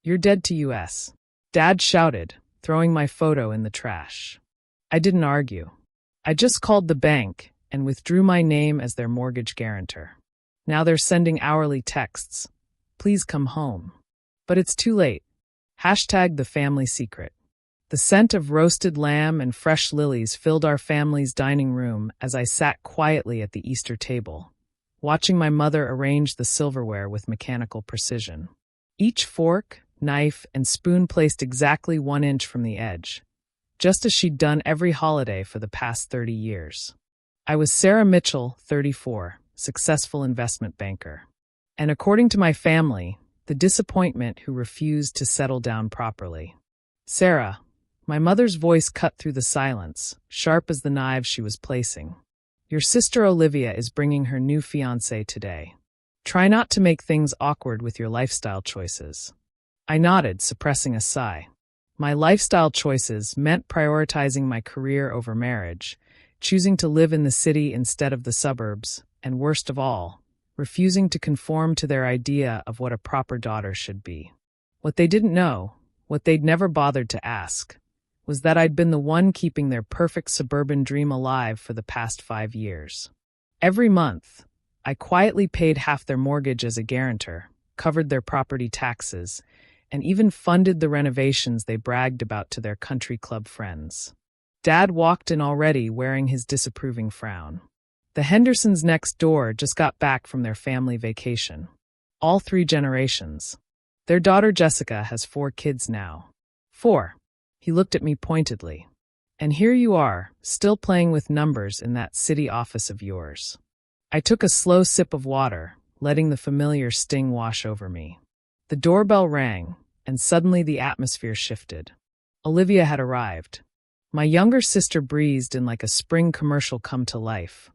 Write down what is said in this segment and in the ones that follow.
You're dead to US. Dad shouted, throwing my photo in the trash. I didn't argue. I just called the bank and withdrew my name as their mortgage guarantor. Now they're sending hourly texts. Please come home. But it's too late. Hashtag the family secret. The scent of roasted lamb and fresh lilies filled our family's dining room as I sat quietly at the Easter table, watching my mother arrange the silverware with mechanical precision. Each fork, knife, and spoon placed exactly 1 inch from the edge, just as she'd done every holiday for the past 30 years. I was Sarah Mitchell, 34, successful investment banker. And according to my family, the disappointment who refused to settle down properly. Sarah, my mother's voice cut through the silence, sharp as the knives she was placing. Your sister Olivia is bringing her new fiancé today. Try not to make things awkward with your lifestyle choices. I nodded, suppressing a sigh. My lifestyle choices meant prioritizing my career over marriage, choosing to live in the city instead of the suburbs, and worst of all, refusing to conform to their idea of what a proper daughter should be. What they didn't know, what they'd never bothered to ask, was that I'd been the one keeping their perfect suburban dream alive for the past 5 years. Every month, I quietly paid half their mortgage as a guarantor, covered their property taxes, and even funded the renovations they bragged about to their country club friends. Dad walked in already wearing his disapproving frown. The Hendersons next door just got back from their family vacation. All 3 generations. Their daughter Jessica has 4 kids now. 4. He looked at me pointedly. And here you are, still playing with numbers in that city office of yours. I took a slow sip of water, letting the familiar sting wash over me. The doorbell rang, and suddenly the atmosphere shifted. Olivia had arrived. My younger sister breezed in like a spring commercial come to life.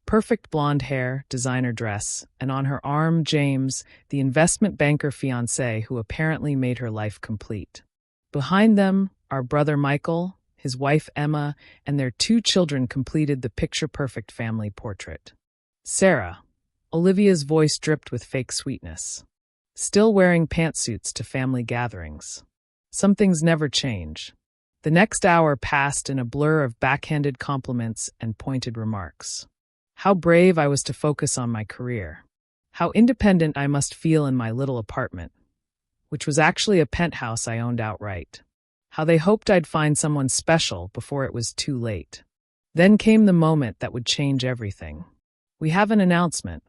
Perfect blonde hair, designer dress, and on her arm James, the investment banker fiancé who apparently made her life complete. Behind them, our brother Michael, his wife Emma, and their 2 children completed the picture-perfect family portrait. Sarah, Olivia's voice dripped with fake sweetness. Still wearing pantsuits to family gatherings. Some things never change. The next hour passed in a blur of backhanded compliments and pointed remarks. How brave I was to focus on my career. How independent I must feel in my little apartment, which was actually a penthouse I owned outright. How they hoped I'd find someone special before it was too late. Then came the moment that would change everything. We have an announcement.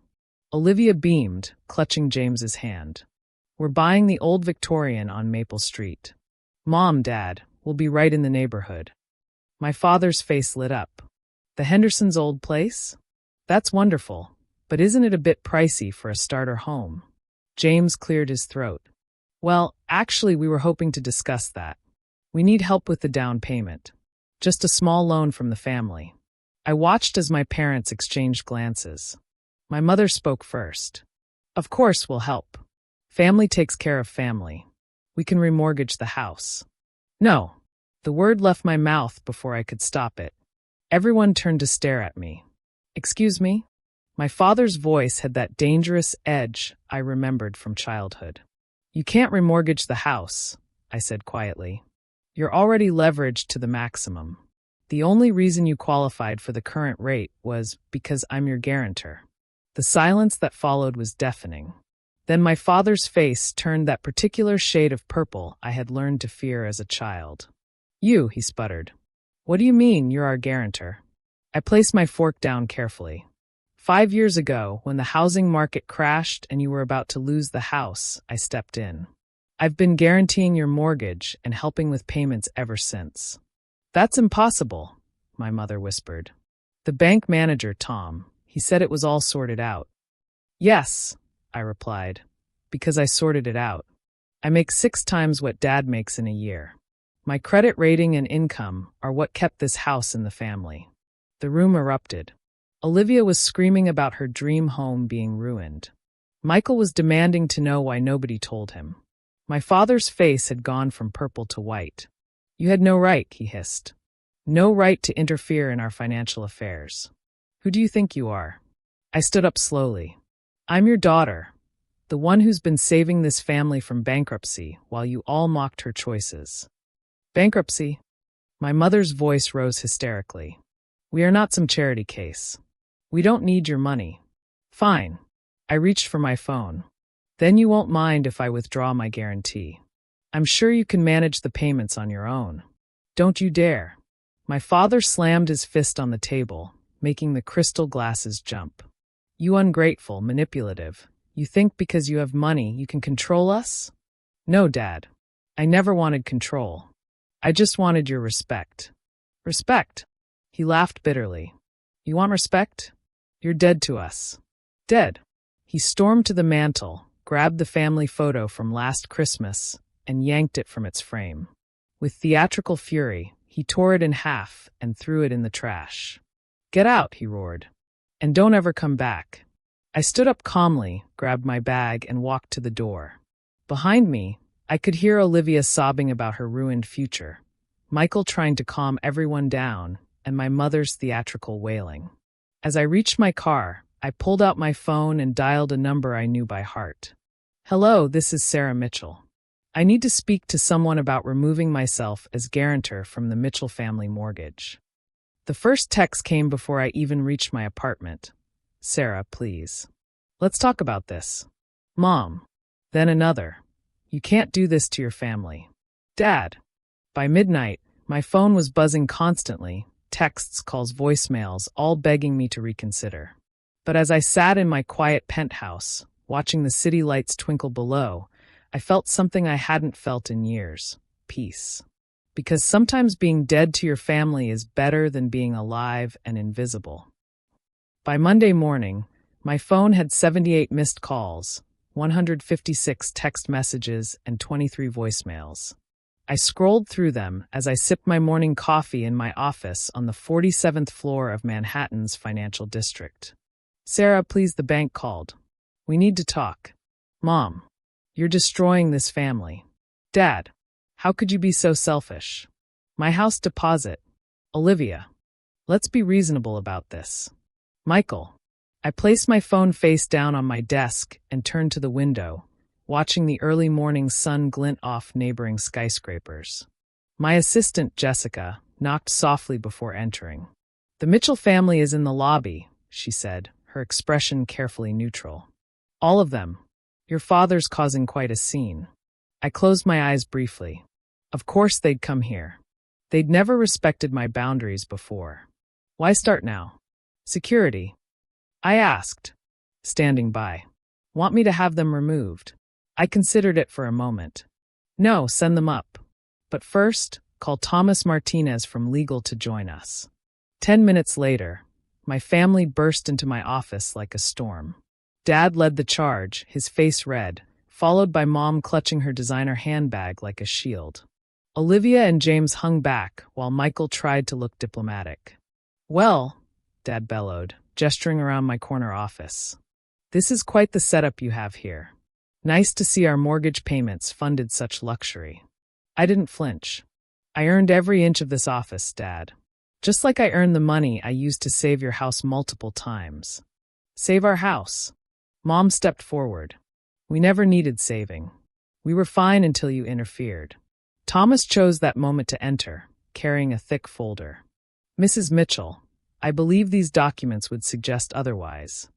Olivia beamed, clutching James's hand. We're buying the old Victorian on Maple Street. Mom, Dad, we'll be right in the neighborhood. My father's face lit up. The Hendersons' old place? That's wonderful, but isn't it a bit pricey for a starter home? James cleared his throat. Well, actually, we were hoping to discuss that. We need help with the down payment. Just a small loan from the family. I watched as my parents exchanged glances. My mother spoke first. Of course we'll help. Family takes care of family. We can remortgage the house. No. The word left my mouth before I could stop it. Everyone turned to stare at me. Excuse me? My father's voice had that dangerous edge I remembered from childhood. You can't remortgage the house, I said quietly. You're already leveraged to the maximum. The only reason you qualified for the current rate was because I'm your guarantor. The silence that followed was deafening. Then my father's face turned that particular shade of purple I had learned to fear as a child. You, he sputtered. What do you mean you're our guarantor? I placed my fork down carefully. 5 years ago, when the housing market crashed and you were about to lose the house, I stepped in. I've been guaranteeing your mortgage and helping with payments ever since. That's impossible, my mother whispered. The bank manager, Tom, he said it was all sorted out. Yes, I replied, because I sorted it out. I make 6 times what Dad makes in a year. My credit rating and income are what kept this house in the family. The room erupted. Olivia was screaming about her dream home being ruined. Michael was demanding to know why nobody told him. My father's face had gone from purple to white. You had no right, he hissed. No right to interfere in our financial affairs. Who do you think you are? I stood up slowly. I'm your daughter. The one who's been saving this family from bankruptcy while you all mocked her choices. Bankruptcy? My mother's voice rose hysterically. We are not some charity case. We don't need your money. Fine. I reached for my phone. Then you won't mind if I withdraw my guarantee. I'm sure you can manage the payments on your own. Don't you dare. My father slammed his fist on the table, making the crystal glasses jump. You ungrateful, manipulative. You think because you have money you can control us? No, Dad. I never wanted control. I just wanted your respect. Respect? He laughed bitterly. You want respect? You're dead to us. Dead. He stormed to the mantel, grabbed the family photo from last Christmas, and yanked it from its frame. With theatrical fury, he tore it in half and threw it in the trash. Get out, he roared. And don't ever come back. I stood up calmly, grabbed my bag, and walked to the door. Behind me, I could hear Olivia sobbing about her ruined future, Michael trying to calm everyone down, and my mother's theatrical wailing. As I reached my car, I pulled out my phone and dialed a number I knew by heart. Hello, this is Sarah Mitchell. I need to speak to someone about removing myself as guarantor from the Mitchell family mortgage. The first text came before I even reached my apartment. Sarah, please. Let's talk about this. Mom. Then another. You can't do this to your family. Dad. By midnight, my phone was buzzing constantly, texts, calls, voicemails, all begging me to reconsider. But as I sat in my quiet penthouse, watching the city lights twinkle below, I felt something I hadn't felt in years: peace. Because sometimes being dead to your family is better than being alive and invisible. By Monday morning, my phone had 78 missed calls, 156 text messages, and 23 voicemails. I scrolled through them as I sipped my morning coffee in my office on the 47th floor of Manhattan's financial district. Sarah, please, the bank called. We need to talk. Mom, you're destroying this family. Dad, how could you be so selfish? My house deposit. Olivia, let's be reasonable about this. Michael. I placed my phone face down on my desk and turned to the window, watching the early morning sun glint off neighboring skyscrapers. My assistant, Jessica, knocked softly before entering. The Mitchell family is in the lobby, she said, her expression carefully neutral. All of them. Your father's causing quite a scene. I closed my eyes briefly. Of course they'd come here. They'd never respected my boundaries before. Why start now? Security. I asked, standing by. Want me to have them removed? I considered it for a moment. No, send them up. But first, call Thomas Martinez from legal to join us. 10 minutes later, my family burst into my office like a storm. Dad led the charge, his face red, followed by Mom clutching her designer handbag like a shield. Olivia and James hung back while Michael tried to look diplomatic. Well, Dad bellowed, gesturing around my corner office. This is quite the setup you have here. Nice to see our mortgage payments funded such luxury. I didn't flinch. I earned every inch of this office, Dad. Just like I earned the money I used to save your house multiple times. Save our house. Mom stepped forward. We never needed saving. We were fine until you interfered. Thomas chose that moment to enter, carrying a thick folder. Mrs. Mitchell, I believe these documents would suggest otherwise.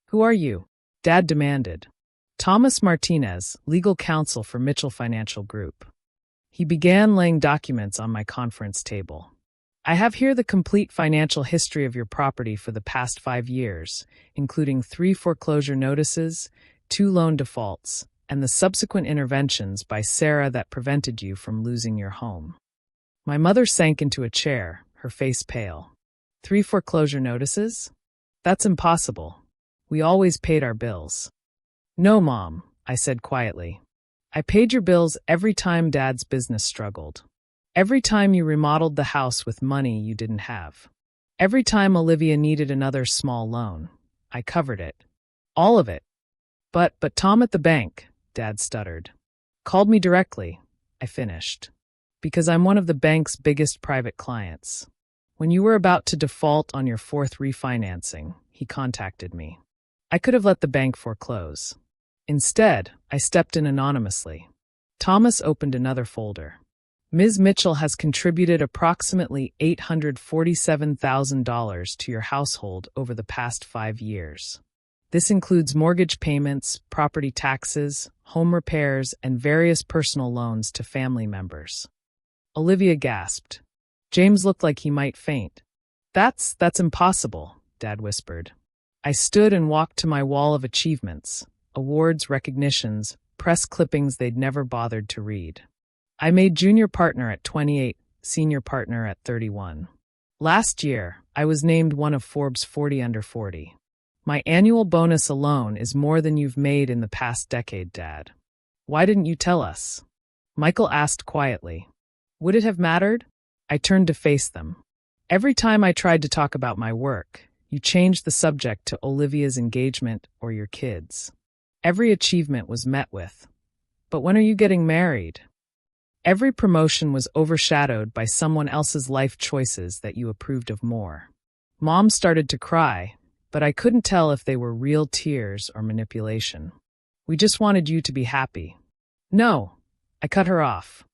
Who are you? Dad demanded. Thomas Martinez, legal counsel for Mitchell Financial Group. He began laying documents on my conference table. I have here the complete financial history of your property for the past 5 years, including 3 foreclosure notices, 2 loan defaults, and the subsequent interventions by Sarah that prevented you from losing your home. My mother sank into a chair, her face pale. 3 foreclosure notices? That's impossible. We always paid our bills. No, Mom, I said quietly. I paid your bills every time Dad's business struggled. Every time you remodeled the house with money you didn't have. Every time Olivia needed another small loan. I covered it. All of it. But Tom at the bank, Dad stuttered. Called me directly, I finished. Because I'm one of the bank's biggest private clients. When you were about to default on your 4th refinancing, he contacted me. I could have let the bank foreclose. Instead, I stepped in anonymously. Thomas opened another folder. Ms. Mitchell has contributed approximately $847,000 to your household over the past 5 years. This includes mortgage payments, property taxes, home repairs, and various personal loans to family members. Olivia gasped. James looked like he might faint. That's impossible, Dad whispered. I stood and walked to my wall of achievements, awards, recognitions, press clippings they'd never bothered to read. I made junior partner at 28, senior partner at 31. Last year, I was named one of Forbes 40 under 40. My annual bonus alone is more than you've made in the past decade, Dad. Why didn't you tell us? Michael asked quietly. Would it have mattered? I turned to face them. Every time I tried to talk about my work, you changed the subject to Olivia's engagement or your kids. Every achievement was met with, but when are you getting married? Every promotion was overshadowed by someone else's life choices that you approved of more. Mom started to cry, but I couldn't tell if they were real tears or manipulation. We just wanted you to be happy. No, I cut her off.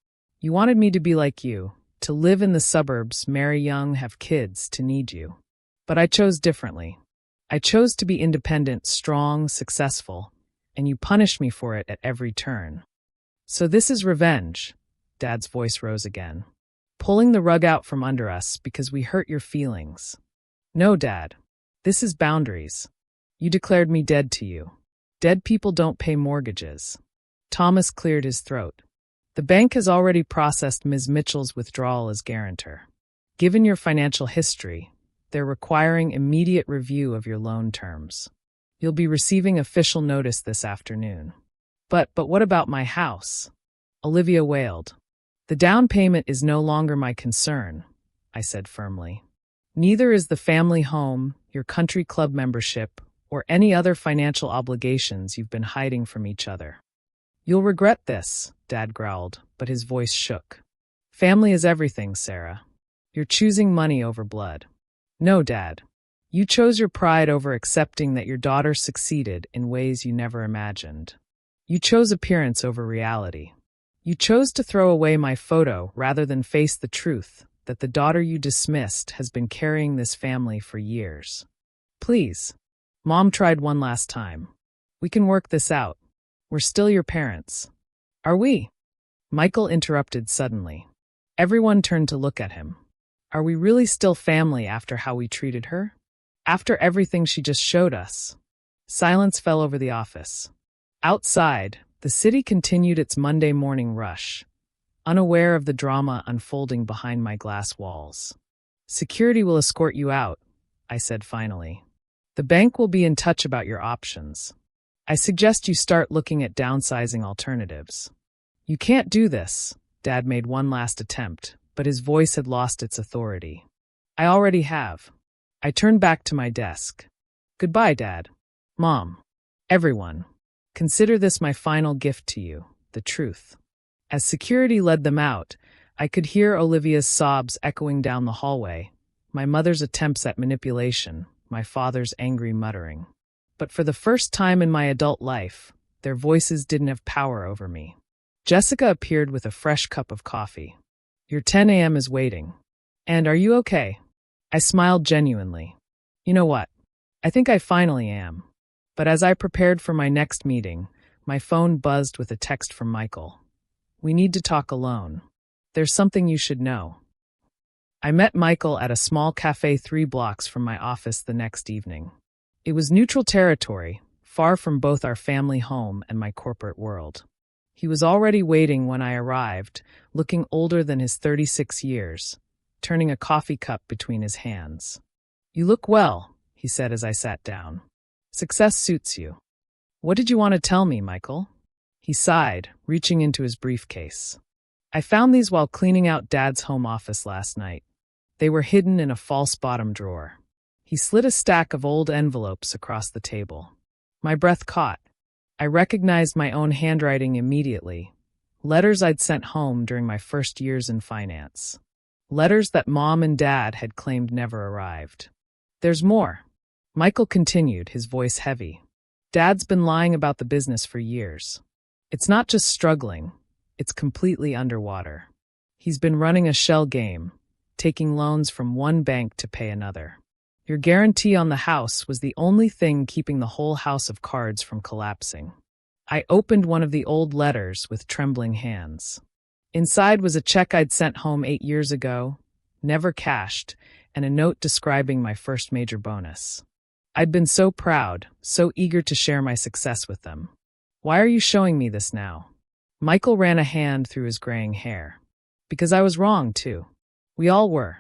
You wanted me to be like you, to live in the suburbs, marry young, have kids, to need you. But I chose differently. I chose to be independent, strong, successful, and you punished me for it at every turn. So this is revenge. Dad's voice rose again. Pulling the rug out from under us because we hurt your feelings. No, Dad. This is boundaries. You declared me dead to you. Dead people don't pay mortgages. Thomas cleared his throat. The bank has already processed Ms. Mitchell's withdrawal as guarantor. Given your financial history, they're requiring immediate review of your loan terms. You'll be receiving official notice this afternoon. But what about my house? Olivia wailed. The down payment is no longer my concern, I said firmly. Neither is the family home, your country club membership, or any other financial obligations you've been hiding from each other. You'll regret this, Dad growled, but his voice shook. Family is everything, Sarah. You're choosing money over blood. No, Dad. You chose your pride over accepting that your daughter succeeded in ways you never imagined. You chose appearance over reality. You chose to throw away my photo rather than face the truth that the daughter you dismissed has been carrying this family for years. Please. Mom tried one last time. We can work this out. We're still your parents. Are we? Michael interrupted suddenly. Everyone turned to look at him. Are we really still family after how we treated her? After everything she just showed us? Silence fell over the office. Outside, the city continued its Monday morning rush, unaware of the drama unfolding behind my glass walls. Security will escort you out, I said finally. The bank will be in touch about your options. I suggest you start looking at downsizing alternatives. You can't do this, Dad made one last attempt, but his voice had lost its authority. I already have. I turned back to my desk. Goodbye, Dad. Mom. Everyone. Consider this my final gift to you, the truth. As security led them out, I could hear Olivia's sobs echoing down the hallway, my mother's attempts at manipulation, my father's angry muttering. But for the first time in my adult life, their voices didn't have power over me. Jessica appeared with a fresh cup of coffee. Your 10 a.m. is waiting. And are you okay? I smiled genuinely. You know what? I think I finally am. But as I prepared for my next meeting, my phone buzzed with a text from Michael. We need to talk alone. There's something you should know. I met Michael at a small cafe 3 blocks from my office the next evening. It was neutral territory, far from both our family home and my corporate world. He was already waiting when I arrived, looking older than his 36 years, turning a coffee cup between his hands. You look well, he said as I sat down. Success suits you. What did you want to tell me, Michael? He sighed, reaching into his briefcase. I found these while cleaning out Dad's home office last night. They were hidden in a false bottom drawer. He slid a stack of old envelopes across the table. My breath caught. I recognized my own handwriting immediately. Letters I'd sent home during my first years in finance. Letters that Mom and Dad had claimed never arrived. There's more. Michael continued, his voice heavy. Dad's been lying about the business for years. It's not just struggling, it's completely underwater. He's been running a shell game, taking loans from one bank to pay another. Your guarantee on the house was the only thing keeping the whole house of cards from collapsing. I opened one of the old letters with trembling hands. Inside was a check I'd sent home 8 years ago, never cashed, and a note describing my first major bonus. I'd been so proud, so eager to share my success with them. Why are you showing me this now? Michael ran a hand through his graying hair. Because I was wrong, too. We all were.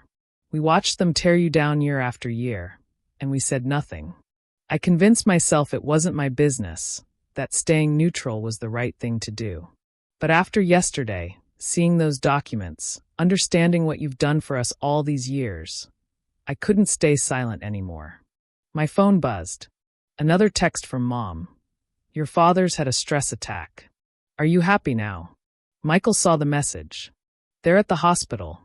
We watched them tear you down year after year, and we said nothing. I convinced myself it wasn't my business, that staying neutral was the right thing to do. But after yesterday, seeing those documents, understanding what you've done for us all these years, I couldn't stay silent anymore. My phone buzzed. Another text from Mom. Your father's had a stress attack. Are you happy now? Michael saw the message. They're at the hospital.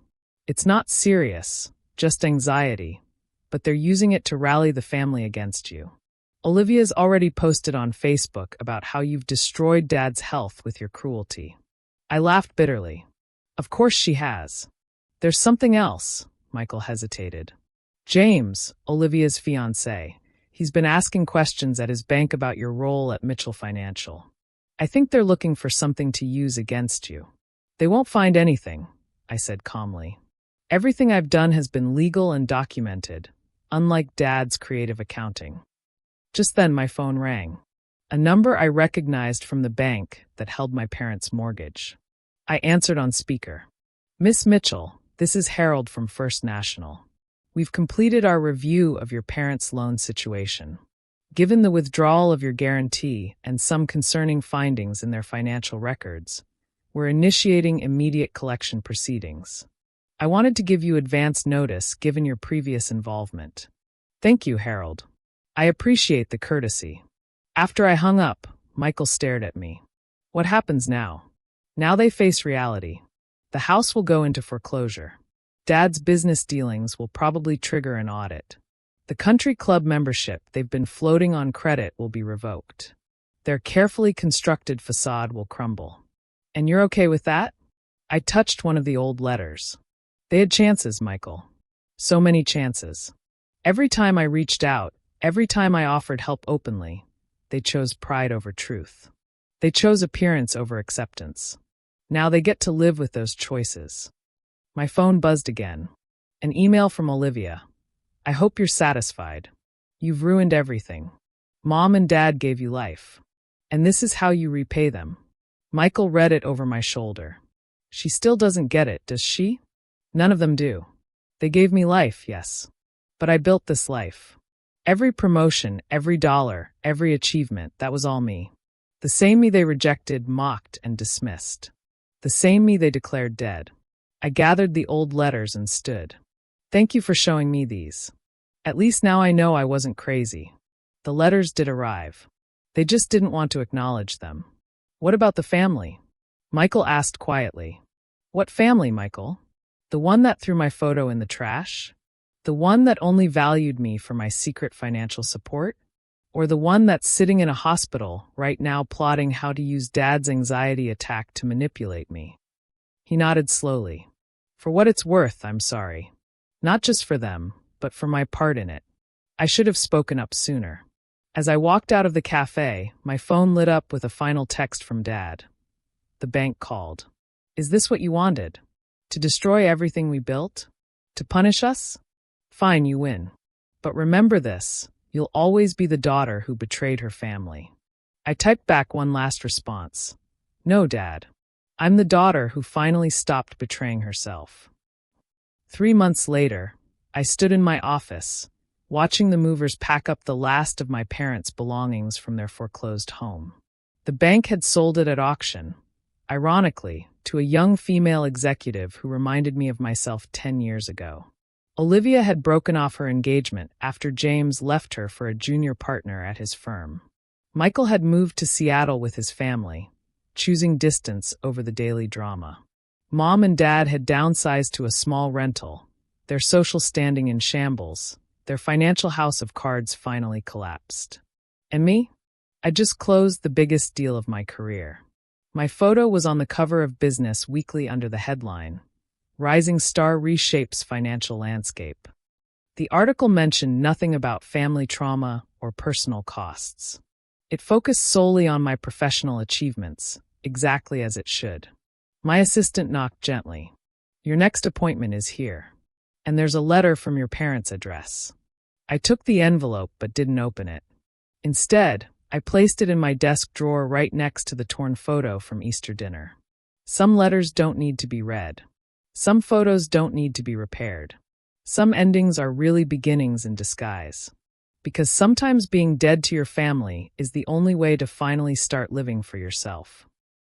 It's not serious, just anxiety, but they're using it to rally the family against you. Olivia's already posted on Facebook about how you've destroyed Dad's health with your cruelty. I laughed bitterly. Of course she has. There's something else, Michael hesitated. James, Olivia's fiancé, he's been asking questions at his bank about your role at Mitchell Financial. I think they're looking for something to use against you. They won't find anything, I said calmly. Everything I've done has been legal and documented, unlike Dad's creative accounting. Just then my phone rang. A number I recognized from the bank that held my parents' mortgage. I answered on speaker. Miss Mitchell, this is Harold from First National. We've completed our review of your parents' loan situation. Given the withdrawal of your guarantee and some concerning findings in their financial records, we're initiating immediate collection proceedings. I wanted to give you advance notice given your previous involvement. Thank you, Harold. I appreciate the courtesy. After I hung up, Michael stared at me. What happens now? Now they face reality. The house will go into foreclosure. Dad's business dealings will probably trigger an audit. The country club membership they've been floating on credit will be revoked. Their carefully constructed facade will crumble. And you're okay with that? I touched one of the old letters. They had chances, Michael. So many chances. Every time I reached out, every time I offered help openly, they chose pride over truth. They chose appearance over acceptance. Now they get to live with those choices. My phone buzzed again. An email from Olivia. I hope you're satisfied. You've ruined everything. Mom and Dad gave you life. And this is how you repay them. Michael read it over my shoulder. She still doesn't get it, does she? None of them do. They gave me life, yes. But I built this life. Every promotion, every dollar, every achievement, that was all me. The same me they rejected, mocked, and dismissed. The same me they declared dead. I gathered the old letters and stood. Thank you for showing me these. At least now I know I wasn't crazy. The letters did arrive. They just didn't want to acknowledge them. What about the family? Michael asked quietly. What family, Michael? The one that threw my photo in the trash? The one that only valued me for my secret financial support? Or the one that's sitting in a hospital right now plotting how to use Dad's anxiety attack to manipulate me? He nodded slowly. For what it's worth, I'm sorry. Not just for them, but for my part in it. I should have spoken up sooner. As I walked out of the cafe, my phone lit up with a final text from Dad. The bank called. Is this what you wanted? To destroy everything we built? To punish us? Fine, you win. But remember this, you'll always be the daughter who betrayed her family. I typed back one last response. No, Dad. I'm the daughter who finally stopped betraying herself. 3 months later, I stood in my office, watching the movers pack up the last of my parents' belongings from their foreclosed home. The bank had sold it at auction, ironically, to a young female executive who reminded me of myself 10 years ago. Olivia had broken off her engagement after James left her for a junior partner at his firm. Michael had moved to Seattle with his family, choosing distance over the daily drama. Mom and Dad had downsized to a small rental, their social standing in shambles, their financial house of cards finally collapsed. And me? I just closed the biggest deal of my career. My photo was on the cover of Business Weekly under the headline, Rising Star Reshapes Financial Landscape. The article mentioned nothing about family trauma or personal costs. It focused solely on my professional achievements, exactly as it should. My assistant knocked gently. Your next appointment is here. And there's a letter from your parents' address. I took the envelope but didn't open it. Instead, I placed it in my desk drawer right next to the torn photo from Easter dinner. Some letters don't need to be read. Some photos don't need to be repaired. Some endings are really beginnings in disguise. Because sometimes being dead to your family is the only way to finally start living for yourself.